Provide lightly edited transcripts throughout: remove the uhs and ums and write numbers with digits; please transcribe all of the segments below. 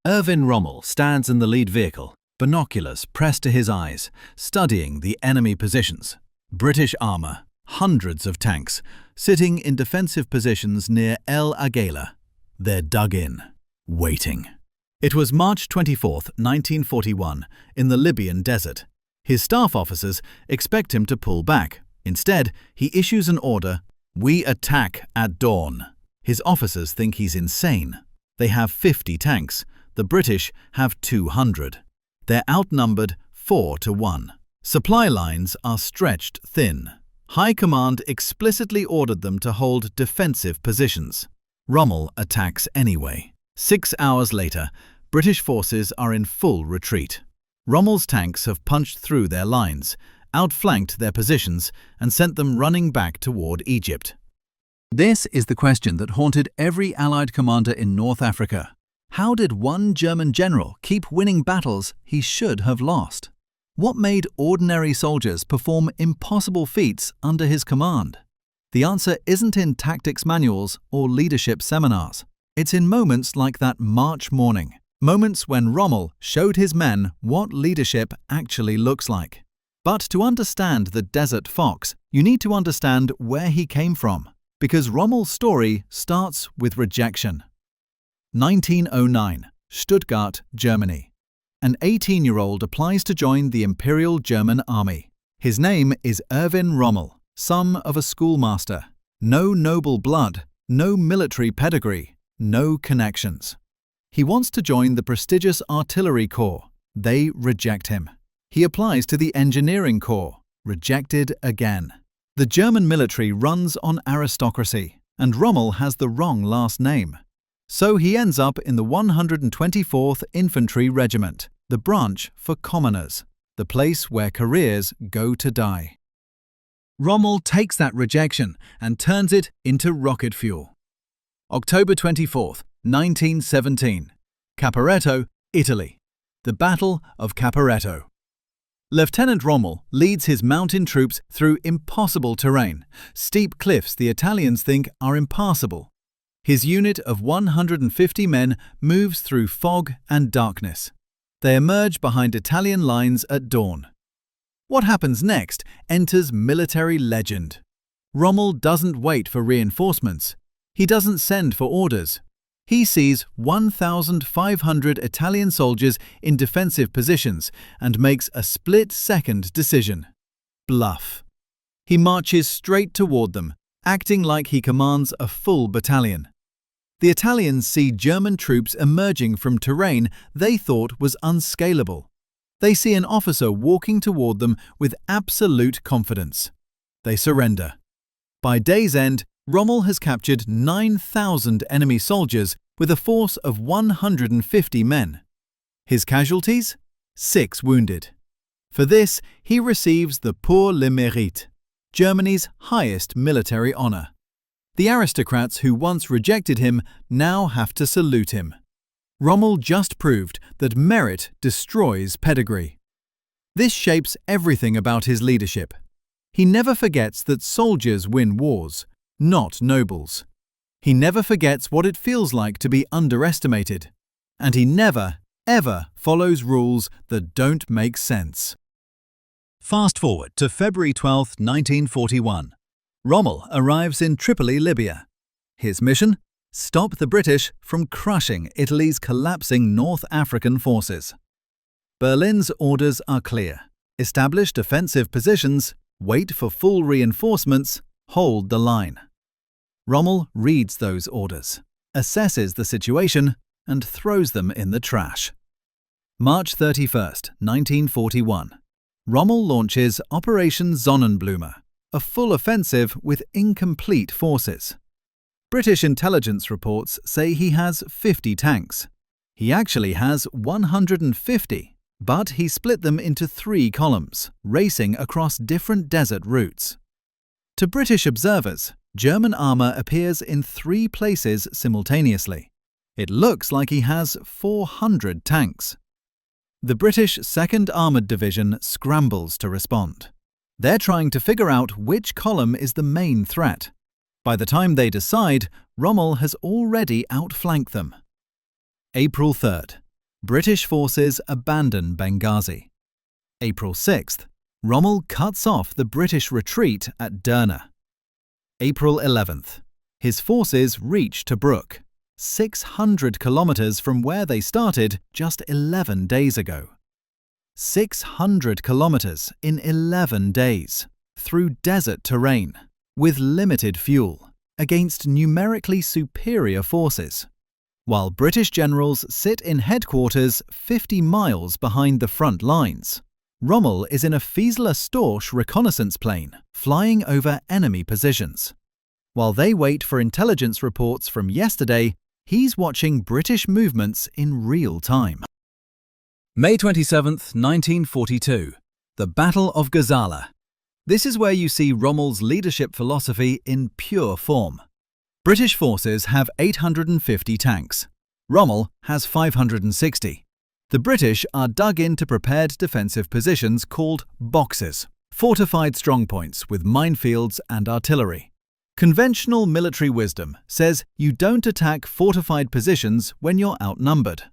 Erwin Rommel stands in the lead vehicle, binoculars pressed to his eyes, studying the enemy positions. British armour, hundreds of tanks, sitting in defensive positions near El Agheila. They're dug in, waiting. It was March 24, 1941, in the Libyan desert. His staff officers expect him to pull back. Instead, he issues an order, "We attack at dawn." His officers think he's insane. They have 50 tanks. The British have 200. They're outnumbered 4-1. Supply lines are stretched thin. High Command explicitly ordered them to hold defensive positions. Rommel attacks anyway. 6 hours later, British forces are in full retreat. Rommel's tanks have punched through their lines, outflanked their positions, and sent them running back toward Egypt. This is the question that haunted every Allied commander in North Africa. How did one German general keep winning battles he should have lost? What made ordinary soldiers perform impossible feats under his command? The answer isn't in tactics manuals or leadership seminars. It's in moments like that March morning, moments when Rommel showed his men what leadership actually looks like. But to understand the Desert Fox, you need to understand where he came from, because Rommel's story starts with rejection. 1909, Stuttgart, Germany. An 18-year-old applies to join the Imperial German Army. His name is Erwin Rommel, son of a schoolmaster. No noble blood, no military pedigree, no connections. He wants to join the prestigious Artillery Corps. They reject him. He applies to the Engineering Corps. Rejected again. The German military runs on aristocracy, and Rommel has the wrong last name. So he ends up in the 124th Infantry Regiment, the branch for commoners, the place where careers go to die. Rommel takes that rejection and turns it into rocket fuel. October 24, 1917. Caporetto, Italy. The Battle of Caporetto. Lieutenant Rommel leads his mountain troops through impossible terrain, steep cliffs the Italians think are impassable. His unit of 150 men moves through fog and darkness. They emerge behind Italian lines at dawn. What happens next enters military legend. Rommel doesn't wait for reinforcements. He doesn't send for orders. He sees 1,500 Italian soldiers in defensive positions and makes a split-second decision. Bluff. He marches straight toward them, acting like he commands a full battalion. The Italians see German troops emerging from terrain they thought was unscalable. They see an officer walking toward them with absolute confidence. They surrender. By day's end, Rommel has captured 9,000 enemy soldiers with a force of 150 men. His casualties? 6 wounded. For this, he receives the Pour le Mérite, Germany's highest military honor. The aristocrats who once rejected him now have to salute him. Rommel just proved that merit destroys pedigree. This shapes everything about his leadership. He never forgets that soldiers win wars, not nobles. He never forgets what it feels like to be underestimated. And he never, ever follows rules that don't make sense. Fast forward to February 12, 1941. Rommel arrives in Tripoli, Libya. His mission? Stop the British from crushing Italy's collapsing North African forces. Berlin's orders are clear. Establish defensive positions, wait for full reinforcements, hold the line. Rommel reads those orders, assesses the situation, and throws them in the trash. March 31, 1941. Rommel launches Operation Sonnenblume, a full offensive with incomplete forces. British intelligence reports say he has 50 tanks. He actually has 150, but he split them into 3 columns, racing across different desert routes. To British observers, German armour appears in 3 places simultaneously. It looks like he has 400 tanks. The British 2nd Armoured Division scrambles to respond. They're trying to figure out which column is the main threat. By the time they decide, Rommel has already outflanked them. April 3rd. British forces abandon Benghazi. April 6th, Rommel cuts off the British retreat at Derna. April 11th, his forces reach Tobruk, 600 kilometers from where they started just 11 days ago. 600 kilometers in 11 days, through desert terrain, with limited fuel, against numerically superior forces. While British generals sit in headquarters 50 miles behind the front lines, Rommel is in a Fieseler-Storch reconnaissance plane flying over enemy positions. While they wait for intelligence reports from yesterday, he's watching British movements in real time. May 27, 1942, the Battle of Gazala. This is where you see Rommel's leadership philosophy in pure form. British forces have 850 tanks. Rommel has 560. The British are dug into prepared defensive positions called boxes, fortified strongpoints with minefields and artillery. Conventional military wisdom says you don't attack fortified positions when you're outnumbered.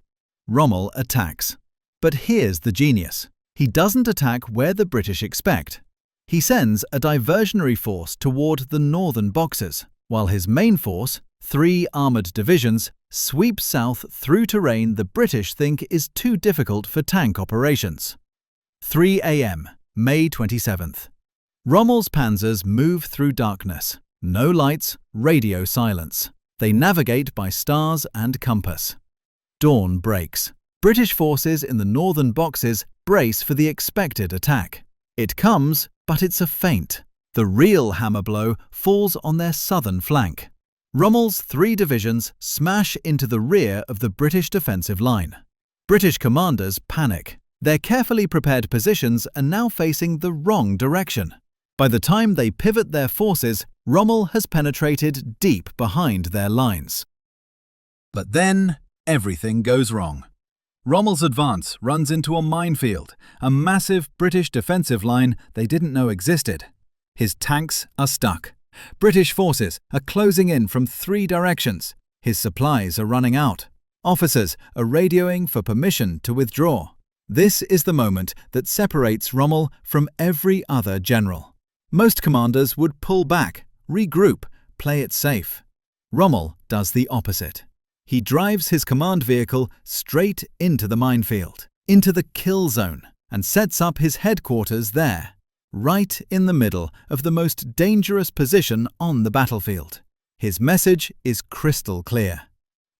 Rommel attacks. But here's the genius. He doesn't attack where the British expect. He sends a diversionary force toward the northern boxes, while his main force, 3 armoured divisions, sweeps south through terrain the British think is too difficult for tank operations. 3 a.m., May 27th. Rommel's panzers move through darkness. No lights, radio silence. They navigate by stars and compass. Dawn breaks. British forces in the northern boxes brace for the expected attack. It comes, but it's a feint. The real hammer blow falls on their southern flank. Rommel's 3 divisions smash into the rear of the British defensive line. British commanders panic. Their carefully prepared positions are now facing the wrong direction. By the time they pivot their forces, Rommel has penetrated deep behind their lines. But then, everything goes wrong. Rommel's advance runs into a minefield, a massive British defensive line they didn't know existed. His tanks are stuck. British forces are closing in from 3 directions. His supplies are running out. Officers are radioing for permission to withdraw. This is the moment that separates Rommel from every other general. Most commanders would pull back, regroup, play it safe. Rommel does the opposite. He drives his command vehicle straight into the minefield, into the kill zone, and sets up his headquarters there, right in the middle of the most dangerous position on the battlefield. His message is crystal clear.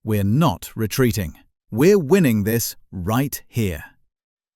We're not retreating. We're winning this right here.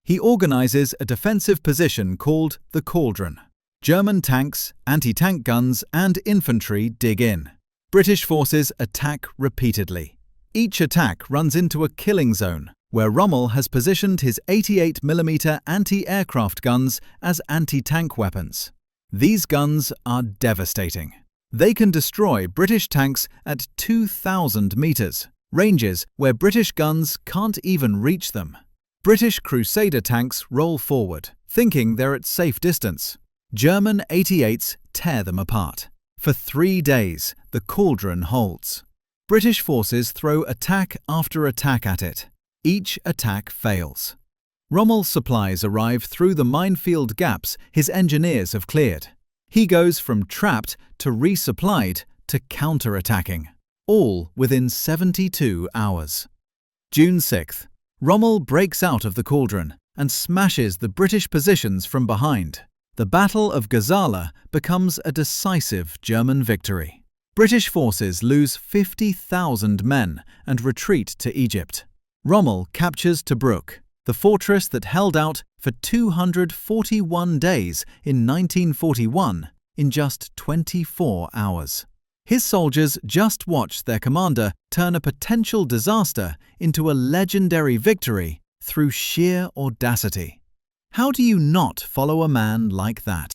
He organizes a defensive position called the Cauldron. German tanks, anti-tank guns, and infantry dig in. British forces attack repeatedly. Each attack runs into a killing zone, where Rommel has positioned his 88mm anti-aircraft guns as anti-tank weapons. These guns are devastating. They can destroy British tanks at 2,000 meters, ranges where British guns can't even reach them. British Crusader tanks roll forward, thinking they're at safe distance. German 88s tear them apart. For 3 days, the Cauldron holds. British forces throw attack after attack at it. Each attack fails. Rommel's supplies arrive through the minefield gaps his engineers have cleared. He goes from trapped to resupplied to counter-attacking, all within 72 hours. June 6th, Rommel breaks out of the Cauldron and smashes the British positions from behind. The Battle of Gazala becomes a decisive German victory. British forces lose 50,000 men and retreat to Egypt. Rommel captures Tobruk, the fortress that held out for 241 days in 1941, in just 24 hours. His soldiers just watched their commander turn a potential disaster into a legendary victory through sheer audacity. How do you not follow a man like that?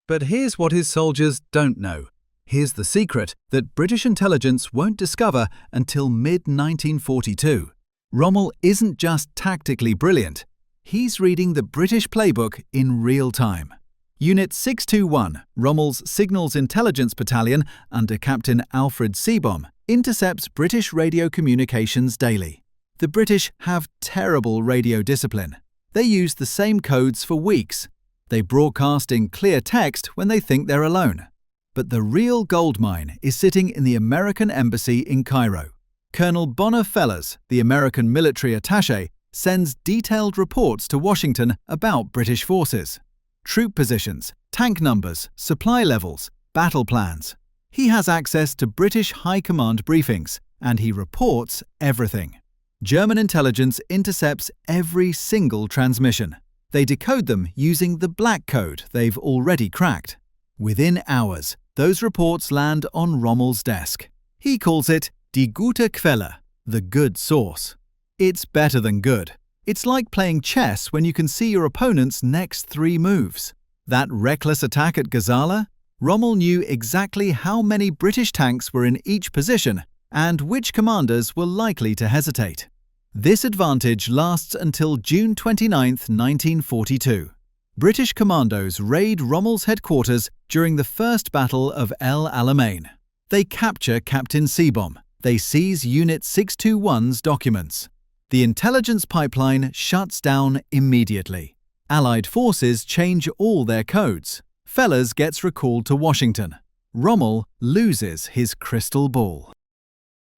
But here's what his soldiers don't know. Here's the secret that British intelligence won't discover until mid-1942. Rommel isn't just tactically brilliant. He's reading the British playbook in real time. Unit 621, Rommel's Signals Intelligence Battalion under Captain Alfred Seebohm, intercepts British radio communications daily. The British have terrible radio discipline. They use the same codes for weeks. They broadcast in clear text when they think they're alone. But the real goldmine is sitting in the American embassy in Cairo. Colonel Bonner Fellers, the American military attaché, sends detailed reports to Washington about British forces. Troop positions, tank numbers, supply levels, battle plans. He has access to British High Command briefings, and he reports everything. German intelligence intercepts every single transmission. They decode them using the black code they've already cracked. Within hours, those reports land on Rommel's desk. He calls it Die gute Quelle, the good source. It's better than good. It's like playing chess when you can see your opponent's next 3 moves. That reckless attack at Gazala? Rommel knew exactly how many British tanks were in each position and which commanders were likely to hesitate. This advantage lasts until June 29, 1942. British commandos raid Rommel's headquarters during the First Battle of El Alamein. They capture Captain Seebom. They seize Unit 621's documents. The intelligence pipeline shuts down immediately. Allied forces change all their codes. Fellers gets recalled to Washington. Rommel loses his crystal ball.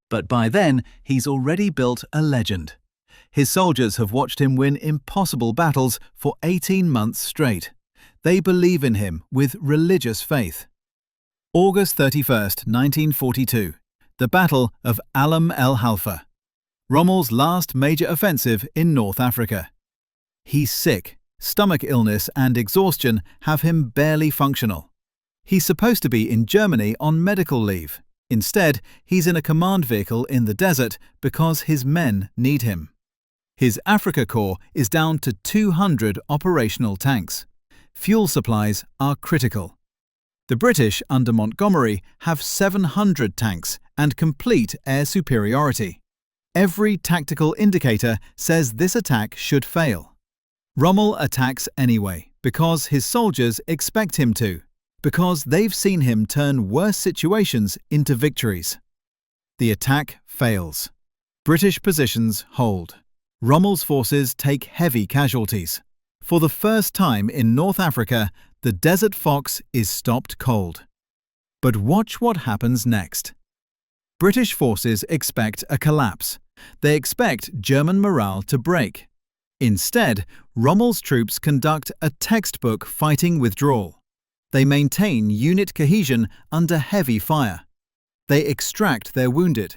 But by then, he's already built a legend. His soldiers have watched him win impossible battles for 18 months straight. They believe in him with religious faith. August 31st, 1942. The Battle of Alam el Halfa. Rommel's last major offensive in North Africa. He's sick. Stomach illness and exhaustion have him barely functional. He's supposed to be in Germany on medical leave. Instead, he's in a command vehicle in the desert because his men need him. His Afrika Korps is down to 200 operational tanks. Fuel supplies are critical. The British under Montgomery have 700 tanks and complete air superiority. Every tactical indicator says this attack should fail. Rommel attacks anyway because his soldiers expect him to, because they've seen him turn worse situations into victories. The attack fails. British positions hold. Rommel's forces take heavy casualties. For the first time in North Africa, the Desert Fox is stopped cold. But watch what happens next. British forces expect a collapse. They expect German morale to break. Instead, Rommel's troops conduct a textbook fighting withdrawal. They maintain unit cohesion under heavy fire. They extract their wounded.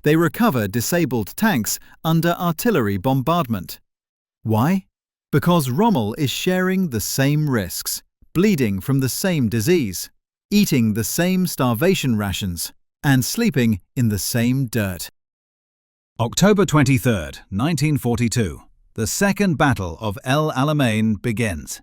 They recover disabled tanks under artillery bombardment. Why? Because Rommel is sharing the same risks, bleeding from the same disease, eating the same starvation rations, and sleeping in the same dirt. October 23, 1942. The Second Battle of El Alamein begins.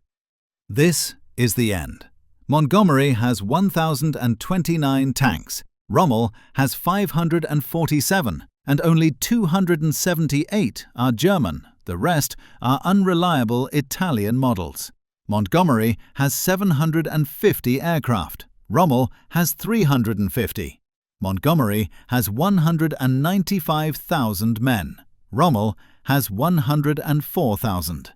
This is the end. Montgomery has 1,029 tanks. Rommel has 547, and only 278 are German. The rest are unreliable Italian models. Montgomery has 750 aircraft. Rommel has 350. Montgomery has 195,000 men. Rommel has 104,000.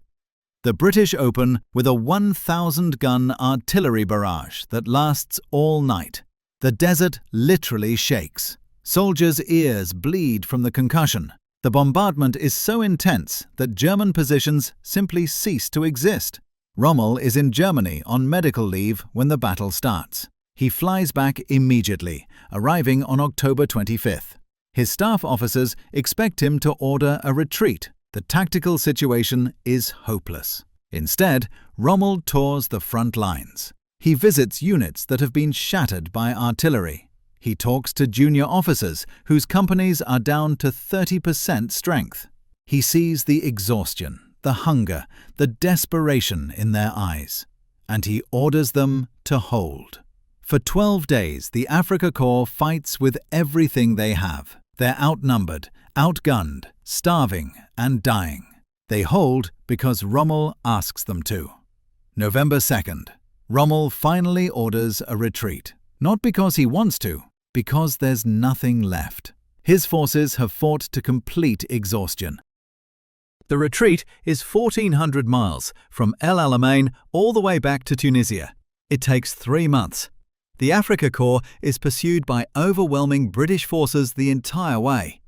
The British open with a 1,000-gun artillery barrage that lasts all night. The desert literally shakes. Soldiers' ears bleed from the concussion. The bombardment is so intense that German positions simply cease to exist. Rommel is in Germany on medical leave when the battle starts. He flies back immediately, arriving on October 25th. His staff officers expect him to order a retreat. The tactical situation is hopeless. Instead, Rommel tours the front lines. He visits units that have been shattered by artillery. He talks to junior officers whose companies are down to 30% strength. He sees the exhaustion, the hunger, the desperation in their eyes. And he orders them to hold. For 12 days, the Afrika Korps fights with everything they have. They're outnumbered, outgunned, starving, and dying. They hold because Rommel asks them to. November 2nd. Rommel finally orders a retreat. Not because he wants to, because there's nothing left. His forces have fought to complete exhaustion. The retreat is 1,400 miles from El Alamein all the way back to Tunisia. It takes 3 months. The Afrika Korps is pursued by overwhelming British forces the entire way.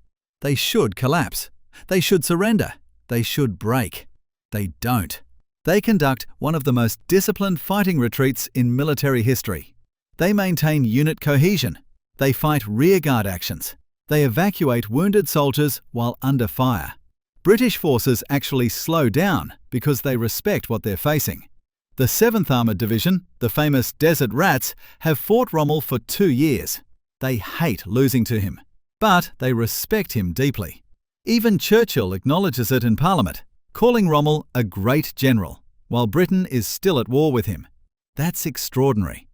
They should collapse. They should surrender. They should break. They don't. They conduct one of the most disciplined fighting retreats in military history. They maintain unit cohesion. They fight rearguard actions. They evacuate wounded soldiers while under fire. British forces actually slow down because they respect what they're facing. The 7th Armoured Division, the famous Desert Rats, have fought Rommel for 2 years. They hate losing to him, but they respect him deeply. Even Churchill acknowledges it in Parliament, calling Rommel a great general, while Britain is still at war with him. That's extraordinary.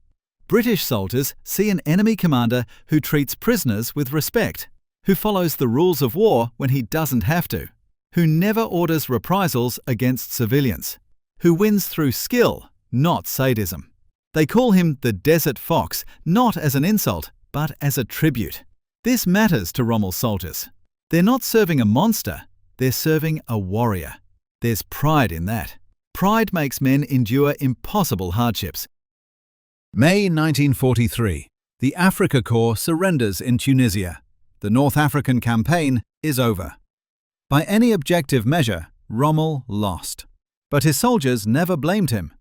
British soldiers see an enemy commander who treats prisoners with respect, who follows the rules of war when he doesn't have to, who never orders reprisals against civilians, who wins through skill, not sadism. They call him the Desert Fox, not as an insult, but as a tribute. This matters to Rommel's soldiers. They're not serving a monster, they're serving a warrior. There's pride in that. Pride makes men endure impossible hardships. May 1943. The Afrika Korps surrenders in Tunisia. The North African campaign is over. By any objective measure, Rommel lost. But his soldiers never blamed him.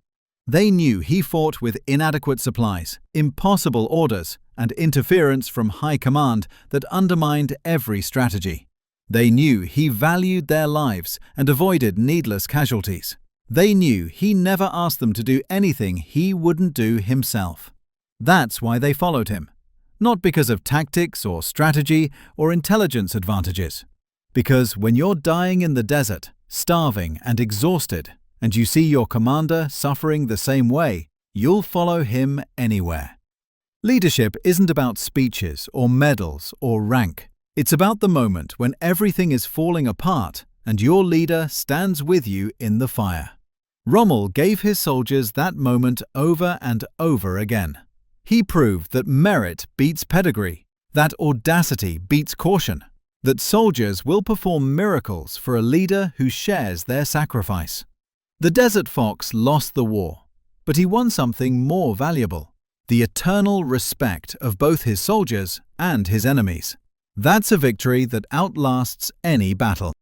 They knew he fought with inadequate supplies, impossible orders, and interference from high command that undermined every strategy. They knew he valued their lives and avoided needless casualties. They knew he never asked them to do anything he wouldn't do himself. That's why they followed him. Not because of tactics or strategy or intelligence advantages. Because when you're dying in the desert, starving and exhausted, and you see your commander suffering the same way, you'll follow him anywhere. Leadership isn't about speeches or medals or rank. It's about the moment when everything is falling apart and your leader stands with you in the fire. Rommel gave his soldiers that moment over and over again. He proved that merit beats pedigree, that audacity beats caution, that soldiers will perform miracles for a leader who shares their sacrifice. The Desert Fox lost the war, but he won something more valuable: the eternal respect of both his soldiers and his enemies. That's a victory that outlasts any battle.